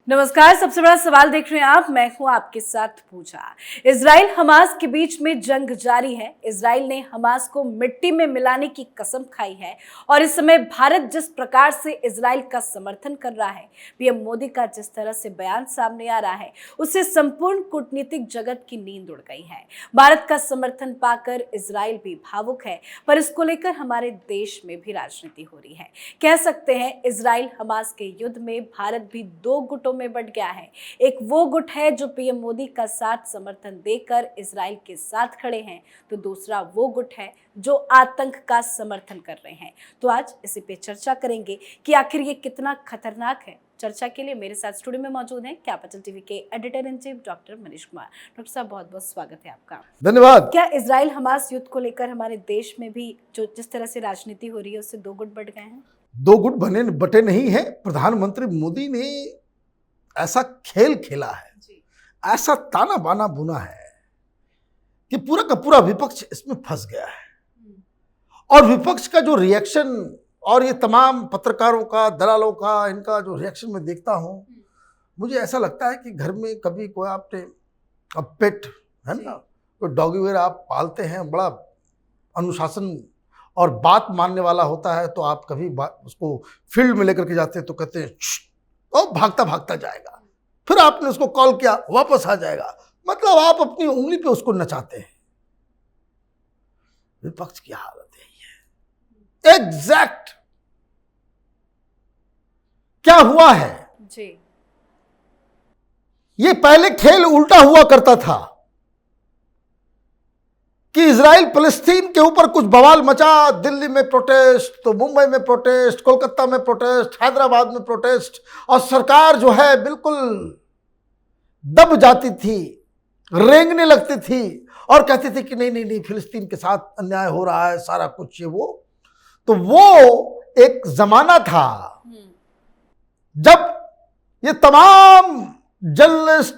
नमस्कार। सबसे बड़ा सवाल देख रहे हैं आप, मैं हूं आपके साथ पूजा। इजराइल हमास के बीच में जंग जारी है। इजराइल ने हमास को मिट्टी में मिलाने की कसम खाई है और इस समय भारत जिस प्रकार से इजराइल का समर्थन कर रहा है, पीएम मोदी का जिस तरह से बयान सामने आ रहा है, उससे संपूर्ण कूटनीतिक जगत की नींद उड़ गई है। भारत का समर्थन पाकर इजराइल भी भावुक है, पर इसको लेकर हमारे देश में भी राजनीति हो रही है। कह सकते हैं इजराइल हमास के युद्ध में भारत भी दो गुटों में बंट गया है। एक वो गुट है जो पीएम मोदी का साथ समर्थन देकर इजराइल के साथ खड़े हैं, तो दूसरा वो गुट है जो आतंक का समर्थन कर रहे हैं। तो आज इसी पे चर्चा करेंगे कि आखिर ये कितना खतरनाक है। चर्चा के लिए मेरे साथ स्टूडियो में मौजूद हैं कैपिटल टीवी के editor in chief doctor Manish Kumar. Doctor साहब, बहुत बहुत स्वागत है आपका। धन्यवाद। क्या इजराइल हमास युद्ध को लेकर हमारे देश में भी जो जिस तरह से राजनीति हो रही है उससे दो गुट बट गए हैं? दो गुट बटे नहीं है। प्रधानमंत्री मोदी ने ऐसा खेल खेला है, ऐसा ताना बाना बुना है कि पूरा का पूरा विपक्ष इसमें फंस गया है। और विपक्ष का जो रिएक्शन और ये तमाम पत्रकारों का, दलालों का, इनका जो रिएक्शन मैं देखता हूं, मुझे ऐसा लगता है कि घर में कभी कोई आपने पेट है ना, कोई डॉगी वगैरह आप पालते हैं, बड़ा अनुशासन और बात मानने वाला होता है, तो आप कभी उसको फील्ड में लेकर के जाते हैं तो कहते हैं और भागता भागता जाएगा, फिर आपने उसको कॉल किया वापस आ जाएगा। मतलब आप अपनी उंगली पे उसको नचाते हैं। विपक्ष की हालत यही है। एग्जैक्ट क्या हुआ है जी। ये पहले खेल उल्टा हुआ करता था कि इजराइल फलस्तीन के ऊपर कुछ बवाल मचा, दिल्ली में प्रोटेस्ट, तो मुंबई में प्रोटेस्ट, कोलकाता में प्रोटेस्ट, हैदराबाद में प्रोटेस्ट, और सरकार जो है बिल्कुल दब जाती थी, रेंगने लगती थी और कहती थी कि नहीं नहीं नहीं, फिलिस्तीन के साथ अन्याय हो रहा है, सारा कुछ ये वो। तो वो एक जमाना था जब ये तमाम जर्नलिस्ट,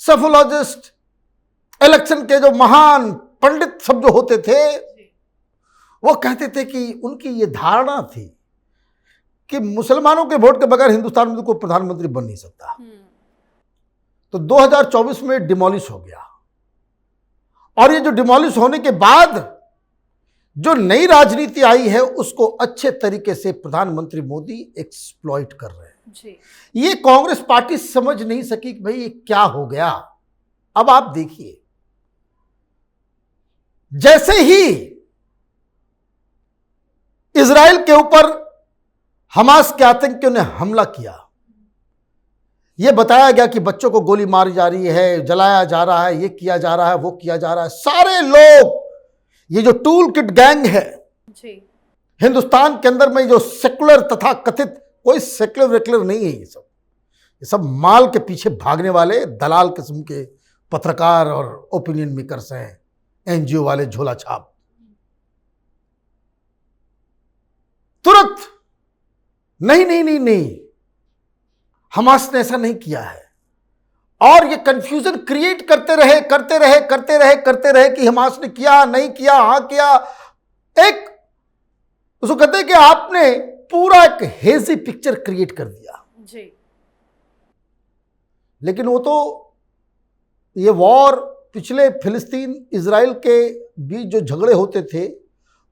सोफोलॉजिस्ट, इलेक्शन के जो महान पंडित सब जो होते थे, वो कहते थे कि उनकी ये धारणा थी कि मुसलमानों के वोट के बगैर हिंदुस्तान में कोई प्रधानमंत्री बन नहीं सकता। तो 2024 में डिमोलिश हो गया, और ये जो डिमोलिश होने के बाद जो नई राजनीति आई है उसको अच्छे तरीके से प्रधानमंत्री मोदी एक्सप्लॉइट कर रहे हैं जी। ये कांग्रेस पार्टी समझ नहीं सकी कि भाई ये क्या हो गया। अब आप देखिए, जैसे ही इजराइल के ऊपर हमास के आतंकियों ने हमला किया, यह बताया गया कि बच्चों को गोली मारी जा रही है, जलाया जा रहा है, ये किया जा रहा है, वो किया जा रहा है, सारे लोग, ये जो टूल किट गैंग है जी, हिंदुस्तान के अंदर में, जो सेकुलर तथा कथित, कोई सेकुलर वेकुलर नहीं है, ये सब माल के पीछे भागने वाले दलाल किस्म के पत्रकार और ओपिनियन मेकर्स हैं, एनजीओ वाले झोला छाप। तुरंत नहीं नहीं नहीं नहीं, हमास ने ऐसा नहीं किया है, और ये कंफ्यूजन क्रिएट करते रहे कि हमास ने किया नहीं किया, हां किया। एक उसको कहते हैं कि आपने पूरा एक हेजी पिक्चर क्रिएट कर दिया जी। लेकिन वो तो ये वॉर पिछले फिलिस्तीन इजराइल के बीच जो झगड़े होते थे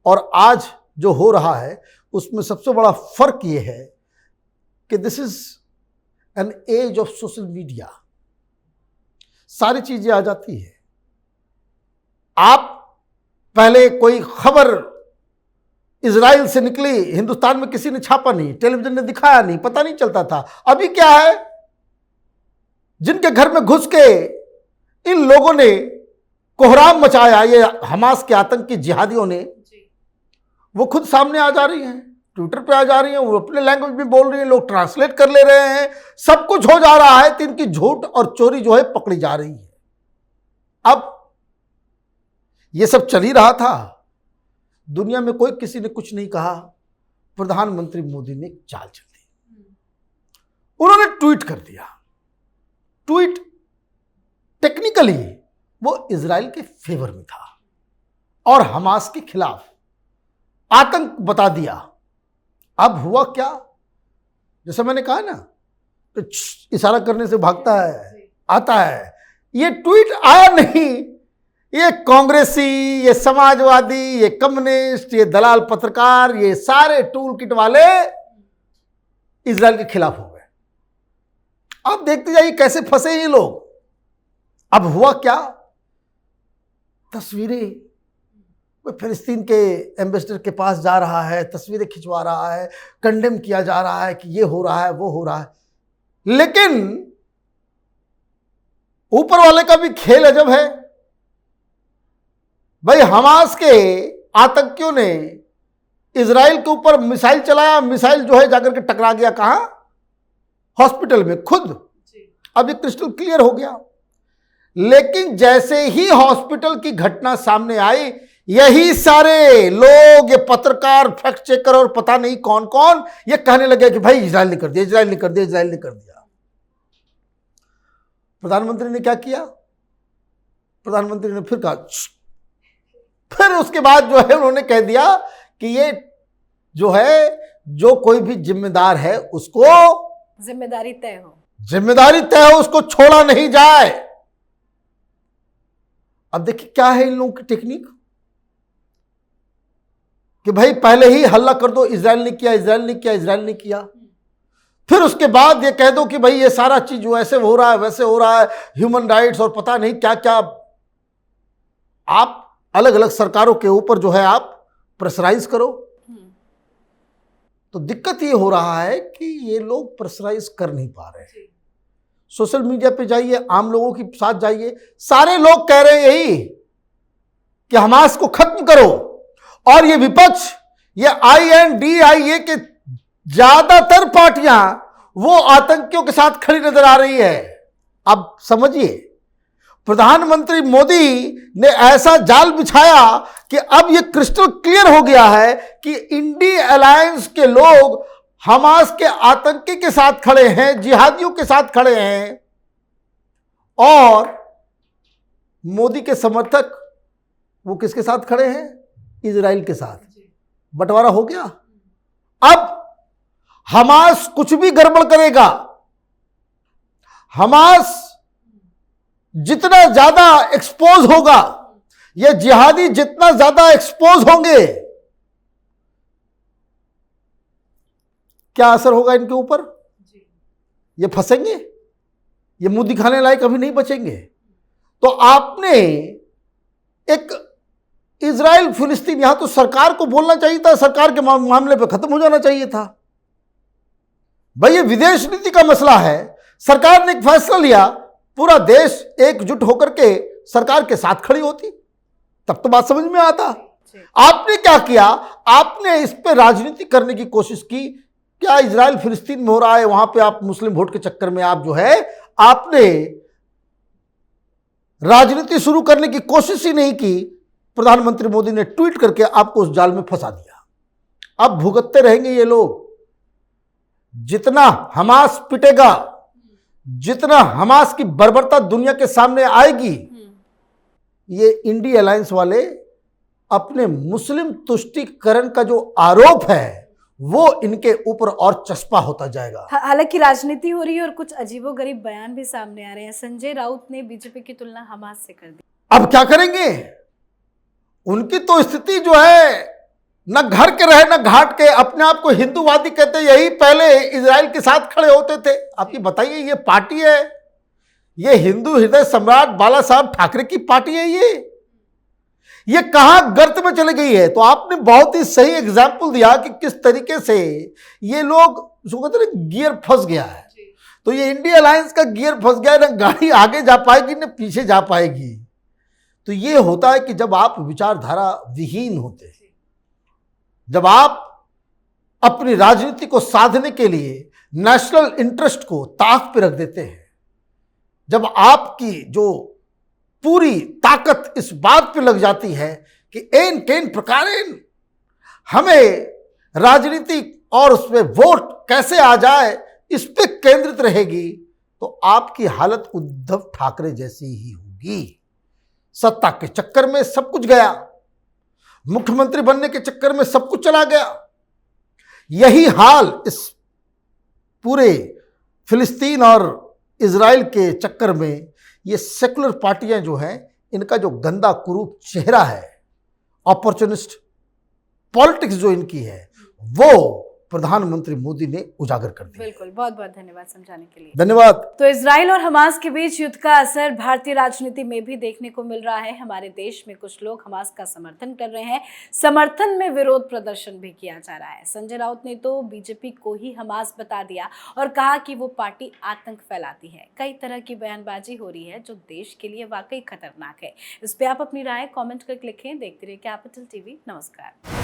और आज जो हो रहा है, उसमें सबसे बड़ा फर्क ये है कि this is an age of social media. सारी चीजें आ जाती है। आप पहले कोई खबर इजराइल से निकली, हिंदुस्तान में किसी ने छापा नहीं, टेलीविजन ने दिखाया नहीं, पता नहीं चलता था। अभी क्या है, जिनके घर में घुस के इन लोगों ने कोहराम मचाया, ये हमास के आतंकी जिहादियों ने, वो खुद सामने आ जा रही हैं, ट्विटर पे आ जा रही हैं, वो अपने लैंग्वेज में बोल रही हैं, लोग ट्रांसलेट कर ले रहे हैं, सब कुछ हो जा रहा है, तो इनकी झूठ और चोरी जो है पकड़ी जा रही है। अब ये सब चल ही रहा था, दुनिया में कोई किसी ने कुछ नहीं कहा, प्रधानमंत्री मोदी ने चाल चल दी, उन्होंने ट्वीट कर दिया। ट्वीट टेक्निकली वो इजराइल के फेवर में था और हमास के खिलाफ आतंक बता दिया। अब हुआ क्या, जैसे मैंने कहा ना, इशारा करने से भागता है, आता है। ये ट्वीट आया नहीं, ये कांग्रेसी, ये समाजवादी, ये कम्युनिस्ट, ये दलाल पत्रकार, ये सारे टूल किट वाले इजराइल के खिलाफ हो गए। आप देखते जाइए कैसे फंसे ये लोग। अब हुआ क्या, तस्वीरें, कोई फिलिस्तीन के एम्बेसडर के पास जा रहा है, तस्वीरें खिंचवा रहा है, कंडेम किया जा रहा है कि ये हो रहा है, वो हो रहा है। लेकिन ऊपर वाले का भी खेल अजब है भाई। हमास के आतंकियों ने इजराइल के ऊपर मिसाइल चलाया, मिसाइल जो है जाकर के टकरा गया कहां, हॉस्पिटल में खुद। अब ये क्रिस्टल क्लियर हो गया। लेकिन जैसे ही हॉस्पिटल की घटना सामने आई, यही सारे लोग, ये पत्रकार, फैक्ट चेकर और पता नहीं कौन कौन, ये कहने लगे कि भाई इजराइल ने कर दिया, इजराइल ने कर दिया, इजराइल ने कर दिया। प्रधानमंत्री ने क्या किया, प्रधानमंत्री ने फिर कहा, फिर उसके बाद जो है उन्होंने कह दिया कि ये जो है, जो कोई भी जिम्मेदार है उसको जिम्मेदारी तय हो, जिम्मेदारी तय हो, उसको छोड़ा नहीं जाए। अब देखिए क्या है इन लोगों की टेक्निक कि भाई पहले ही हल्ला कर दो, इजराइल ने किया, इजराइल ने किया, इजराइल ने किया। फिर उसके बाद ये कह दो कि भाई ये सारा चीज जो ऐसे हो रहा है, वैसे हो रहा है, ह्यूमन राइट्स और पता नहीं क्या क्या। आप अलग अलग सरकारों के ऊपर जो है आप प्रेशराइज करो। तो दिक्कत ये हो रहा है कि ये लोग प्रेशराइज कर नहीं पा रहे। सोशल मीडिया पे जाइए, आम लोगों के साथ जाइए, सारे लोग कह रहे हैं यही कि हमास को खत्म करो। और ये विपक्ष, ये INDIA के ज्यादातर पार्टियां वो आतंकियों के साथ खड़ी नजर आ रही है। अब समझिए, प्रधानमंत्री मोदी ने ऐसा जाल बिछाया कि अब ये क्रिस्टल क्लियर हो गया है कि इंडी अलायंस के लोग हमास के आतंकी के साथ खड़े हैं, जिहादियों के साथ खड़े हैं, और मोदी के समर्थक वो किसके साथ खड़े हैं, इजराइल के साथ। बंटवारा हो गया। अब हमास कुछ भी गड़बड़ करेगा, हमास जितना ज्यादा एक्सपोज होगा, ये जिहादी जितना ज्यादा एक्सपोज होंगे, क्या असर होगा इनके ऊपर, ये फंसेंगे, ये मुंह दिखाने लायक कभी नहीं बचेंगे। तो आपने एक इजराइल फिलिस्तीन, यहां तो सरकार को बोलना चाहिए था, सरकार के मामले पे खत्म हो जाना चाहिए था। भाई ये विदेश नीति का मसला है, सरकार ने एक फैसला लिया, पूरा देश एकजुट होकर के सरकार के साथ खड़ी होती, तब तो बात समझ में आता। आपने क्या किया, आपने इस पे राजनीति करने की कोशिश की। क्या इजराइल फिलिस्तीन में हो रहा है, वहां पे आप मुस्लिम वोट के चक्कर में आप जो है आपने राजनीति शुरू करने की कोशिश ही नहीं की। प्रधानमंत्री मोदी ने ट्वीट करके आपको उस जाल में फंसा दिया। अब भुगतते रहेंगे ये लोग। जितना हमास पिटेगा, जितना हमास की बर्बरता दुनिया के सामने आएगी, ये इंडी अलायंस वाले अपने मुस्लिम तुष्टीकरण का जो आरोप है वो इनके ऊपर और चस्पा होता जाएगा। हालांकि राजनीति हो रही है और कुछ अजीबोगरीब बयान भी सामने आ रहे हैं। संजय राउत ने बीजेपी की तुलना हमास से कर दी। अब क्या करेंगे, उनकी तो स्थिति जो है न घर के रहे न घाट के, अपने आप को हिंदूवादी कहते, यही पहले इजराइल के साथ खड़े होते थे। आप ये बताइए, ये पार्टी है, ये हिंदू हृदय सम्राट बाला साहब ठाकरे की पार्टी है, ये कहां गर्त में चली गई है। तो आपने बहुत ही सही एग्जाम्पल दिया कि किस तरीके से ये लोग, जो कहते हैं गियर फंस गया है। तो ये इंडिया अलायंस का गियर फंस गया है, ना गाड़ी आगे जा पाएगी ना पीछे जा पाएगी। तो ये होता है कि जब आप विचारधारा विहीन होते हैं, जब आप अपनी राजनीति को साधने के लिए नेशनल इंटरेस्ट को ताक पे रख देते हैं, जब आपकी जो पूरी ताकत इस बात पे लग जाती है कि एन केन प्रकारेण हमें राजनीति और उसमें वोट कैसे आ जाए इस पे केंद्रित रहेगी, तो आपकी हालत उद्धव ठाकरे जैसी ही होगी। सत्ता के चक्कर में सब कुछ गया, मुख्यमंत्री बनने के चक्कर में सब कुछ चला गया। यही हाल इस पूरे फिलिस्तीन और इजराइल के चक्कर में ये सेकुलर पार्टियां जो हैं, इनका जो गंदा कुरूप चेहरा है, अपॉर्चुनिस्ट पॉलिटिक्स जो इनकी है, वो प्रधानमंत्री मोदी ने उजागर कर दिया। बिल्कुल, बहुत बहुत धन्यवाद समझाने के लिए। धन्यवाद। तो इजराइल और हमास के बीच युद्ध का असर भारतीय राजनीति में भी देखने को मिल रहा है। हमारे देश में कुछ लोग हमास का समर्थन कर रहे हैं, समर्थन में विरोध प्रदर्शन भी किया जा रहा है। संजय राउत ने तो बीजेपी को ही हमास बता दिया और कहा कि वो पार्टी आतंक फैलाती है। कई तरह की बयानबाजी हो रही है जो देश के लिए वाकई खतरनाक है। इस पे आप अपनी राय कमेंट करके लिखें। देखते रहिए कैपिटल टीवी। नमस्कार।